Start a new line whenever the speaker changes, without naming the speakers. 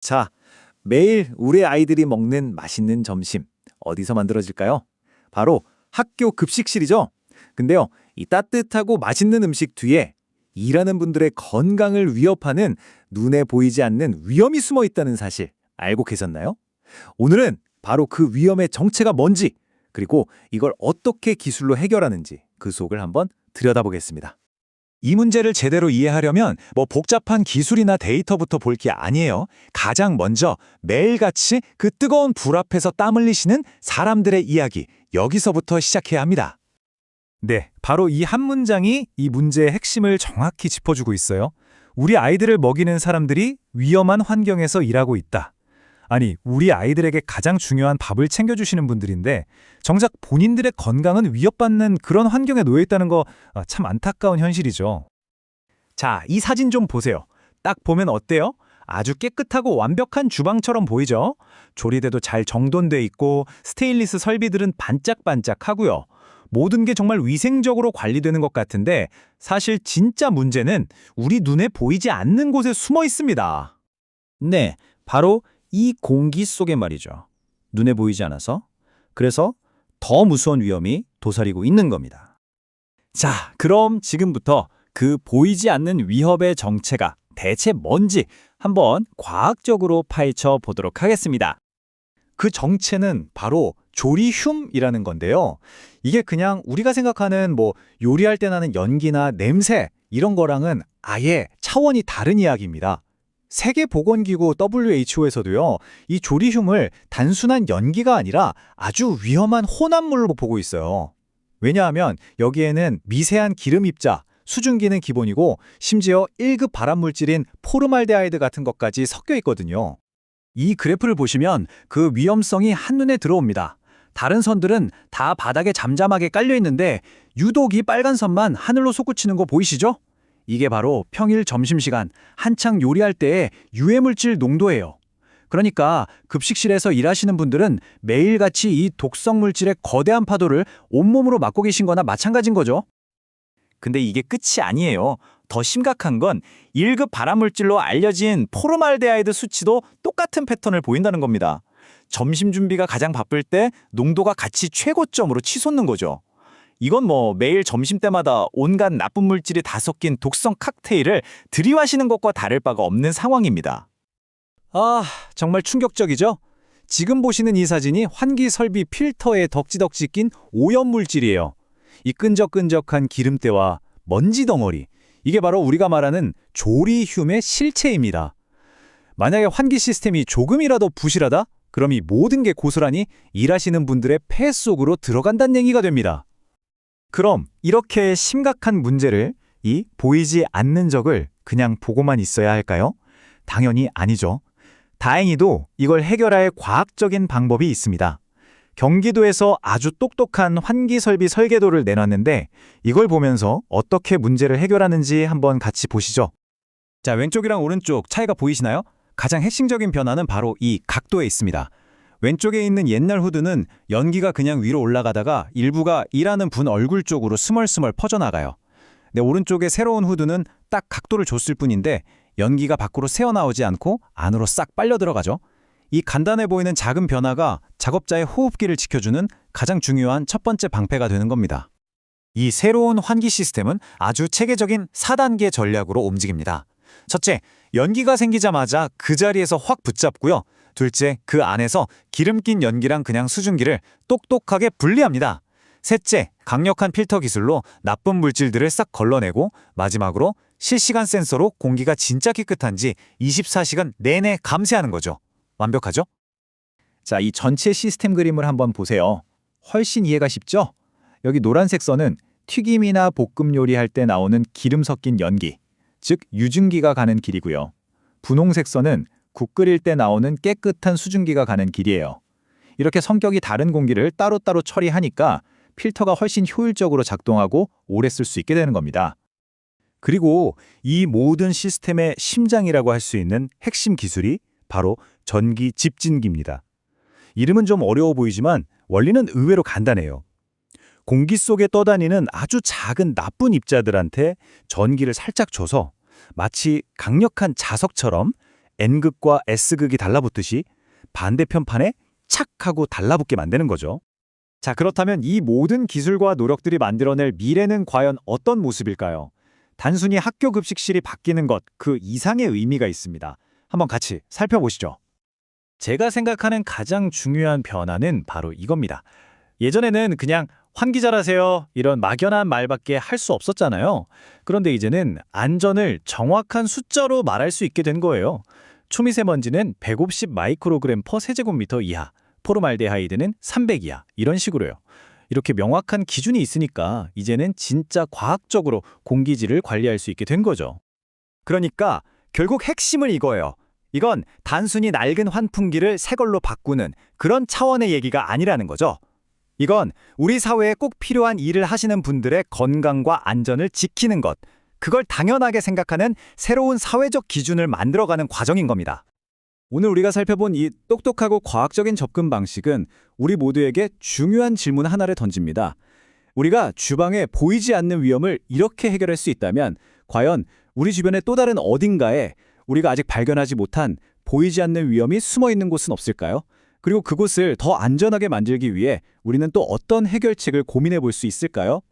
자, 매일 우리 아이들이 먹는 맛있는 점심 어디서 만들어질까요? 바로 학교 급식실이죠. 근데요, 이 따뜻하고 맛있는 음식 뒤에 일하는 분들의 건강을 위협하는 눈에 보이지 않는 위험이 숨어 있다는 사실 알고 계셨나요? 오늘은 바로 그 위험의 정체가 뭔지, 그리고 이걸 어떻게 기술로 해결하는지 그 속을 한번 들여다보겠습니다.
이 문제를 제대로 이해하려면 복잡한 기술이나 데이터부터 볼 게 아니에요. 가장 먼저 매일같이 그 뜨거운 불 앞에서 땀 흘리시는 사람들의 이야기, 여기서부터 시작해야 합니다.
네, 바로 이 한 문장이 이 문제의 핵심을 정확히 짚어주고 있어요. 우리 아이들을 먹이는 사람들이 위험한 환경에서 일하고 있다. 아니, 우리 아이들에게 가장 중요한 밥을 챙겨주시는 분들인데 정작 본인들의 건강은 위협받는 그런 환경에 놓여 있다는 거 참 안타까운 현실이죠. 자, 이 사진 좀 보세요. 딱 보면 어때요? 아주 깨끗하고 완벽한 주방처럼 보이죠? 조리대도 잘 정돈돼 있고 스테인리스 설비들은 반짝반짝하고요. 모든 게 정말 위생적으로 관리되는 것 같은데 사실 진짜 문제는 우리 눈에 보이지 않는 곳에 숨어 있습니다.
네, 바로 이 공기 속에 말이죠. 눈에 보이지 않아서. 그래서 더 무서운 위험이 도사리고 있는 겁니다. 자, 그럼 지금부터 그 보이지 않는 위협의 정체가 대체 뭔지 한번 과학적으로 파헤쳐 보도록 하겠습니다.
그 정체는 바로 조리흉이라는 건데요. 이게 그냥 우리가 생각하는 요리할 때 나는 연기나 냄새 이런 거랑은 아예 차원이 다른 이야기입니다. 세계보건기구 WHO에서도요, 이 조리흉을 단순한 연기가 아니라 아주 위험한 혼합물로 보고 있어요. 왜냐하면 여기에는 미세한 기름 입자, 수증기는 기본이고 심지어 1급 발암물질인 포르말데하이드 같은 것까지 섞여 있거든요. 이 그래프를 보시면 그 위험성이 한눈에 들어옵니다. 다른 선들은 다 바닥에 잠잠하게 깔려 있는데 유독 이 빨간 선만 하늘로 솟구치는 거 보이시죠? 이게 바로 평일 점심시간 한창 요리할 때의 유해물질 농도예요. 그러니까 급식실에서 일하시는 분들은 매일같이 이 독성물질의 거대한 파도를 온몸으로 맞고 계신 거나 마찬가지인 거죠.
근데 이게 끝이 아니에요. 더 심각한 건 1급 발암물질로 알려진 포르말데하이드 수치도 똑같은 패턴을 보인다는 겁니다. 점심 준비가 가장 바쁠 때 농도가 같이 최고점으로 치솟는 거죠. 이건 매일 점심때마다 온갖 나쁜 물질이 다 섞인 독성 칵테일을 들이마시는 것과 다를 바가 없는 상황입니다.
아, 정말 충격적이죠? 지금 보시는 이 사진이 환기 설비 필터에 덕지덕지 낀 오염물질이에요. 이 끈적끈적한 기름때와 먼지 덩어리, 이게 바로 우리가 말하는 조리흉의 실체입니다. 만약에 환기 시스템이 조금이라도 부실하다? 그럼 이 모든 게 고스란히 일하시는 분들의 폐 속으로 들어간다는 얘기가 됩니다. 그럼 이렇게 심각한 문제를, 이 보이지 않는 적을 그냥 보고만 있어야 할까요? 당연히 아니죠. 다행히도 이걸 해결할 과학적인 방법이 있습니다. 경기도에서 아주 똑똑한 환기 설비 설계도를 내놨는데 이걸 보면서 어떻게 문제를 해결하는지 한번 같이 보시죠. 자, 왼쪽이랑 오른쪽 차이가 보이시나요? 가장 핵심적인 변화는 바로 이 각도에 있습니다. 왼쪽에 있는 옛날 후드는 연기가 그냥 위로 올라가다가 일부가 일하는 분 얼굴 쪽으로 스멀스멀 퍼져나가요. 근데 오른쪽에 새로운 후드는 딱 각도를 줬을 뿐인데 연기가 밖으로 새어나오지 않고 안으로 싹 빨려 들어가죠. 이 간단해 보이는 작은 변화가 작업자의 호흡기를 지켜주는 가장 중요한 첫 번째 방패가 되는 겁니다. 이 새로운 환기 시스템은 아주 체계적인 4단계 전략으로 움직입니다. 첫째, 연기가 생기자마자 그 자리에서 확 붙잡고요. 둘째, 그 안에서 기름 낀 연기랑 그냥 수증기를 똑똑하게 분리합니다. 셋째, 강력한 필터 기술로 나쁜 물질들을 싹 걸러내고 마지막으로 실시간 센서로 공기가 진짜 깨끗한지 24시간 내내 감시하는 거죠. 완벽하죠? 자, 이 전체 시스템 그림을 한번 보세요. 훨씬 이해가 쉽죠? 여기 노란색 선은 튀김이나 볶음 요리할 때 나오는 기름 섞인 연기, 즉 유증기가 가는 길이고요. 분홍색 선은 국 끓일 때 나오는 깨끗한 수증기가 가는 길이에요. 이렇게 성격이 다른 공기를 따로따로 처리하니까 필터가 훨씬 효율적으로 작동하고 오래 쓸 수 있게 되는 겁니다. 그리고 이 모든 시스템의 심장이라고 할 수 있는 핵심 기술이 바로 전기 집진기입니다. 이름은 좀 어려워 보이지만 원리는 의외로 간단해요. 공기 속에 떠다니는 아주 작은 나쁜 입자들한테 전기를 살짝 줘서 마치 강력한 자석처럼 N극과 S극이 달라붙듯이 반대편 판에 착 하고 달라붙게 만드는 거죠. 자, 그렇다면 이 모든 기술과 노력들이 만들어낼 미래는 과연 어떤 모습일까요? 단순히 학교 급식실이 바뀌는 것, 그 이상의 의미가 있습니다. 한번 같이 살펴보시죠. 제가 생각하는 가장 중요한 변화는 바로 이겁니다. 예전에는 그냥 환기잘하세요 이런 막연한 말밖에 할 수 없었잖아요. 그런데 이제는 안전을 정확한 숫자로 말할 수 있게 된 거예요. 초미세먼지는 150 마이크로그램 퍼 세제곱미터 이하, 포르말데하이드는 300 이하, 이런 식으로요. 이렇게 명확한 기준이 있으니까 이제는 진짜 과학적으로 공기질을 관리할 수 있게 된 거죠.
그러니까 결국 핵심은 이거예요. 이건 단순히 낡은 환풍기를 새 걸로 바꾸는 그런 차원의 얘기가 아니라는 거죠. 이건 우리 사회에 꼭 필요한 일을 하시는 분들의 건강과 안전을 지키는 것, 그걸 당연하게 생각하는 새로운 사회적 기준을 만들어가는 과정인 겁니다.
오늘 우리가 살펴본 이 똑똑하고 과학적인 접근 방식은 우리 모두에게 중요한 질문 하나를 던집니다. 우리가 주방에 보이지 않는 위험을 이렇게 해결할 수 있다면 과연 우리 주변의 또 다른 어딘가에 우리가 아직 발견하지 못한 보이지 않는 위험이 숨어 있는 곳은 없을까요? 그리고 그곳을 더 안전하게 만들기 위해 우리는 또 어떤 해결책을 고민해 볼 수 있을까요?